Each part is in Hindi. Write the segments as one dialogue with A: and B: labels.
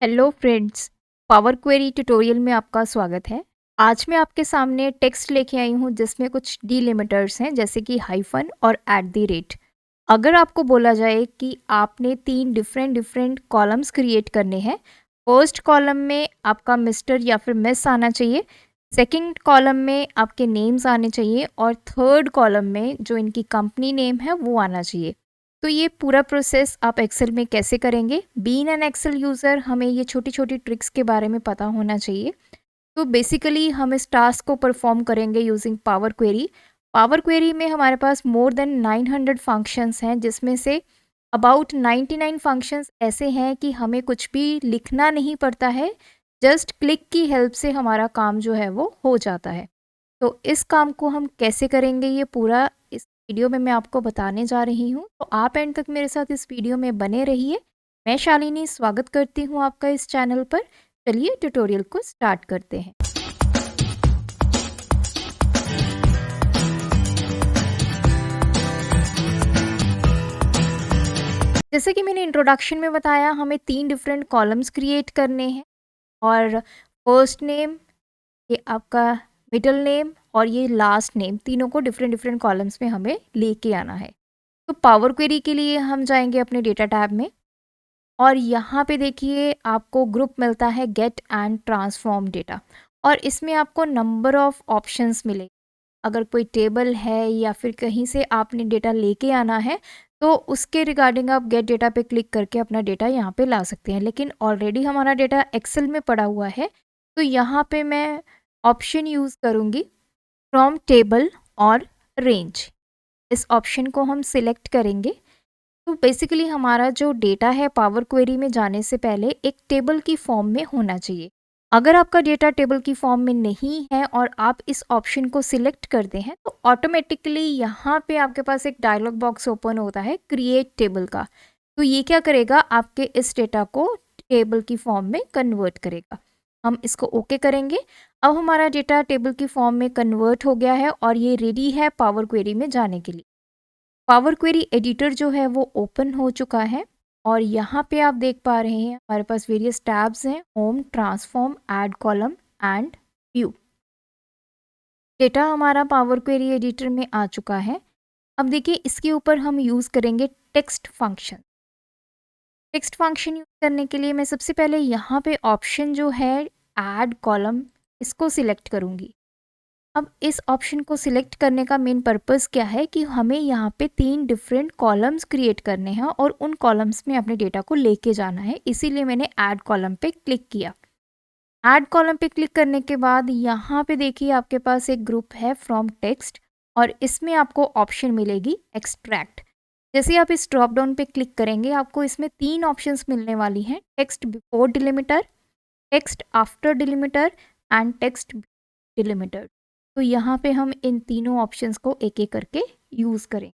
A: Hello friends, power query tutorial में आपका स्वागत है। आज मैं आपके सामने टेक्स्ट लेके आई हूँ जिसमें कुछ डीलिमिटर्स हैं जैसे कि हाइफन और एट द रेट। अगर आपको बोला जाए कि आपने 3 डिफरेंट डिफरेंट कॉलम्स क्रिएट करने हैं, फर्स्ट कॉलम में आपका मिस्टर या फिर मिस आना चाहिए, सेकंड कॉलम में आपके नेम्स आने चाहिए और थर्ड कॉलम में जो इनकी कंपनी नेम है वो आना चाहिए। तो ये पूरा प्रोसेस आप एक्सेल में कैसे करेंगे? बीइंग एन एक्सेल यूज़र हमें ये छोटी-छोटी ट्रिक्स के बारे में पता होना चाहिए। तो बेसिकली हम इस टास्क को परफॉर्म करेंगे using power query. Power query में हमारे पास मोर देन 900 फंक्शंस हैं जिसमें से अबाउट 99 फंक्शंस ऐसे हैं कि हमें कुछ भी लिखना नहीं पड़ता है, जस्ट क्लिक की हेल्प से हमारा काम जो है वो हो जाता है। तो इस काम को हम कैसे करेंगे ये पूरा इस वीडियो में मैं आपको बताने जा रही हूँ। तो आप एंड तक मेरे साथ इस वीडियो में बने रहिए। मैं शालिनी स्वागत करती हूँ आपका इस चैनल पर। चलिए ट्यूटोरियल को स्टार्ट करते हैं। जैसे कि मैंने इंट्रोडक्शन में बताया, हमें 3 डिफरेंट कॉलम्स क्रिएट करने हैं और फर्स्ट नेम, ये आपका मिडल नेम और ये लास्ट नेम, तीनों को डिफरेंट डिफरेंट कॉलम्स में हमें लेके आना है। तो पावर क्वेरी के लिए हम जाएंगे अपने डेटा टैब में और यहाँ पे देखिए आपको ग्रुप मिलता है गेट एंड ट्रांसफॉर्म डेटा और इसमें आपको नंबर ऑफ ऑप्शंस मिलेंगे। अगर कोई टेबल है या फिर कहीं से आपने डेटा लेके आना है तो उसके रिगार्डिंग आप गेट डेटा पे क्लिक करके अपना डेटा यहाँ पे ला सकते हैं। लेकिन ऑलरेडी हमारा डेटा एक्सेल में पड़ा हुआ है तो यहाँ पे मैं ऑप्शन यूज़ करूँगी फ्रॉम टेबल और रेंज। इस ऑप्शन को हम सिलेक्ट करेंगे। तो बेसिकली हमारा जो डेटा है पावर क्वेरी में जाने से पहले एक टेबल की फॉर्म में होना चाहिए। अगर आपका डेटा टेबल की फॉर्म में नहीं है और आप इस ऑप्शन को सिलेक्ट करते हैं तो ऑटोमेटिकली यहाँ पे आपके पास एक डायलॉग बॉक्स ओपन होता है क्रिएट टेबल का। तो ये क्या करेगा, आपके इस डेटा को टेबल की फॉर्म में कन्वर्ट करेगा। हम इसको ओके करेंगे। अब हमारा डेटा टेबल की फॉर्म में कन्वर्ट हो गया है और ये रेडी है पावर क्वेरी में जाने के लिए। पावर क्वेरी एडिटर जो है वो ओपन हो चुका है और यहाँ पे आप देख पा रहे हैं हमारे पास वेरियस टैब्स हैं, home, transform, add column and view. Data हमारा पावर क्वेरी एडिटर में आ चुका है। अब देखिए इसके ऊपर हम यूज़ करेंगे text function. Text function use करने के लिए मैं सबसे पहले यहाँ पे ऑप्शन जो है ऐड कॉलम, इसको सिलेक्ट करूँगी। अब इस ऑप्शन को सिलेक्ट करने का मेन पर्पस क्या है कि हमें यहाँ पे 3 डिफरेंट कॉलम्स क्रिएट करने हैं और उन कॉलम्स में अपने डेटा को लेके जाना है, इसीलिए मैंने ऐड कॉलम पे क्लिक किया। ऐड कॉलम पे क्लिक करने के बाद यहाँ पे देखिए आपके पास एक ग्रुप है फ्रॉम टेक्स्ट और इसमें आपको ऑप्शन मिलेगी एक्सट्रैक्ट। जैसे आप इस ड्रॉप डाउन पे क्लिक करेंगे आपको इसमें 3 ऑप्शंस मिलने वाली हैं, text before delimiter, text after delimiter and text delimiter. तो यहाँ पे हम इन तीनों ऑप्शंस को एक एक करके यूज़ करें।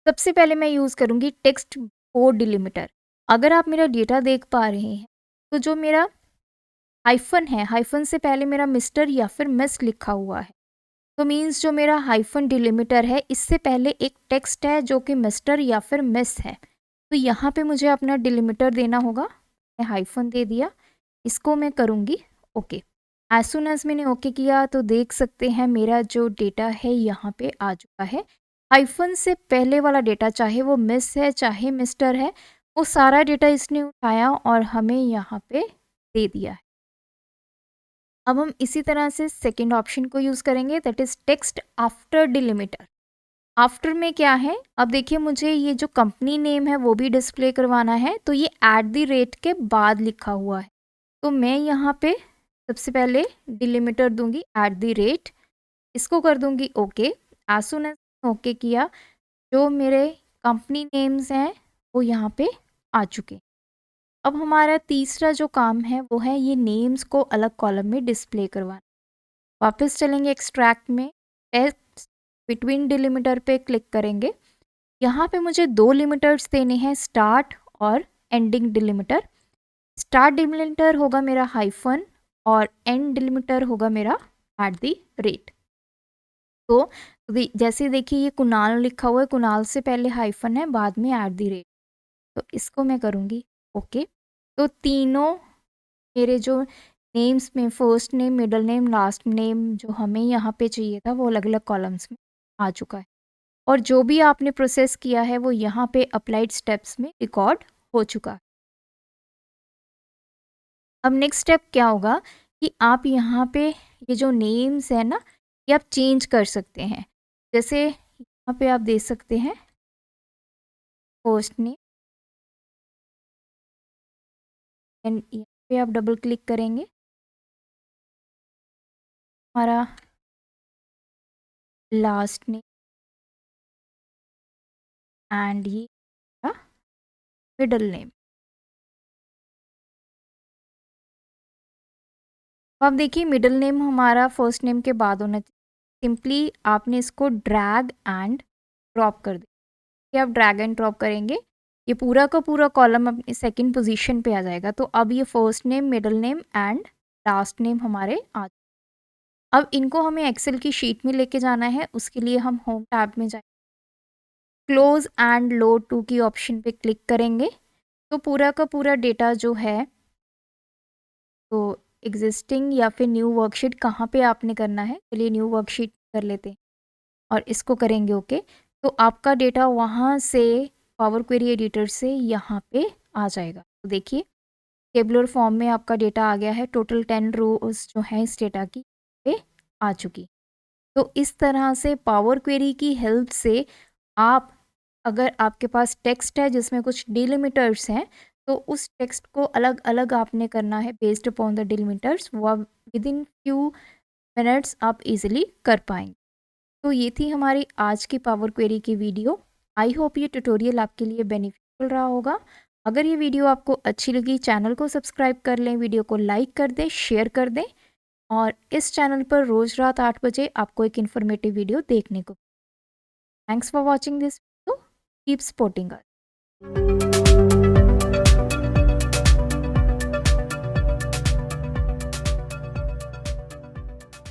A: सबसे पहले मैं यूज़ करूँगी टेक्स्ट बिफोर डिलिमिटर। अगर आप मेरा डेटा देख पा रहे हैं तो जो मेरा हाइफन है, हाइफन से पहले मेरा मिस्टर या फिर मिस लिखा हुआ है। तो मीन्स जो मेरा हाइफन डिलिमिटर है इससे पहले एक टेक्स्ट है जो कि मिस्टर या फिर मिस है। तो यहाँ पे मुझे अपना डिलिमिटर देना होगा। मैं हाइफन दे दिया, इसको मैं करूँगी ओके। एज सुन एज मैंने ओके किया तो देख सकते हैं मेरा जो डेटा है यहाँ पे आ चुका है। हाइफन से पहले वाला डेटा चाहे वो मिस है चाहे मिस्टर है, वो सारा डेटा इसने उठाया और हमें यहाँ पे दे दिया है। अब हम इसी तरह से सेकेंड ऑप्शन को यूज़ करेंगे, that is text after delimiter. After में क्या है, अब देखिए मुझे ये जो कंपनी नेम है वो भी डिस्प्ले करवाना है, तो ये एट द रेट के बाद लिखा हुआ है। तो मैं यहाँ पे सबसे पहले डिलिमिटर दूंगी एट द रेट, इसको कर दूंगी okay. As soon as okay किया, जो मेरे कंपनी नेम्स हैं वो यहाँ पे आ चुके हैं। अब हमारा तीसरा जो काम है वो है ये नेम्स को अलग कॉलम में डिस्प्ले करवाना। वापस चलेंगे एक्सट्रैक्ट में, टेक्स्ट बिटवीन डिलिमिटर पे क्लिक करेंगे। यहाँ पे मुझे 2 लिमिटर्स देने हैं, स्टार्ट और एंडिंग डिलिमिटर। स्टार्ट डिलिमिटर होगा मेरा हाइफन और एंड डिलिमिटर होगा मेरा एट द रेट। तो जैसे देखिए ये कुणाल लिखा हुआ है, कुणाल से पहले हाइफन है बाद में एट द रेट। तो इसको मैं करूँगी ओके। तो तीनों मेरे जो नेम्स में first name, middle name, last name जो हमें यहाँ पे चाहिए था वो अलग-अलग कॉलम्स में आ चुका है। और जो भी आपने प्रोसेस किया है वो यहाँ पे अप्लाइड स्टेप्स में रिकॉर्ड हो चुका है। अब नेक्स्ट स्टेप क्या होगा कि आप यहाँ पे ये जो नेम्स है ना, ये आप चेंज कर सकते हैं। जैसे यहाँ पे आप दे सकते हैं फर्स्ट नेम एंड यहाँ पे आप डबल क्लिक करेंगे, हमारा लास्ट नेम एंड ये मिडल नेम। अब आप देखिए मिडल नेम हमारा फर्स्ट नेम के बाद होना चाहिए। सिंपली आपने इसको ड्रैग एंड ड्रॉप कर दिया। आप ड्रैग एंड ड्रॉप करेंगे, ये पूरा का पूरा कॉलम अपनी सेकंड पोजीशन पे आ जाएगा। तो अब ये first name, middle name and last name हमारे आ। अब इनको हमें एक्सेल की शीट में लेके जाना है। उसके लिए हम होम टैब में जाएंगे, क्लोज एंड लोड टू की ऑप्शन पे क्लिक करेंगे। तो पूरा का पूरा डेटा जो है, तो एग्जिस्टिंग या फिर न्यू वर्कशीट कहाँ पे आपने करना है, चलिए न्यू वर्कशीट कर लेते हैं और इसको करेंगे ओके। तो आपका डेटा वहाँ से पावर क्वेरी एडिटर से यहाँ पे आ जाएगा। तो देखिए टेबुलर फॉर्म में आपका डेटा आ गया है। टोटल 10 रोज जो है इस डेटा की पे आ चुकी। तो इस तरह से पावर क्वेरी की हेल्प से आप, अगर आपके पास टेक्स्ट है जिसमें कुछ डिलिमिटर्स हैं, तो उस टेक्स्ट को अलग अलग आपने करना है बेस्ड अपॉन द डिलिमिटर्स, वो आप विद इन फ्यू मिनट्स आप इजीली कर पाएंगे। तो ये थी हमारी आज की पावर क्वेरी की वीडियो। आई होप ये ट्यूटोरियल आपके लिए बेनिफिशियल रहा होगा। अगर ये वीडियो आपको अच्छी लगी, चैनल को सब्सक्राइब कर लें, वीडियो को लाइक कर दें, शेयर कर दें और इस चैनल पर रोज़ रात 8 बजे आपको एक इन्फॉर्मेटिव वीडियो देखने को। Thanks for watching this video, keep supporting us.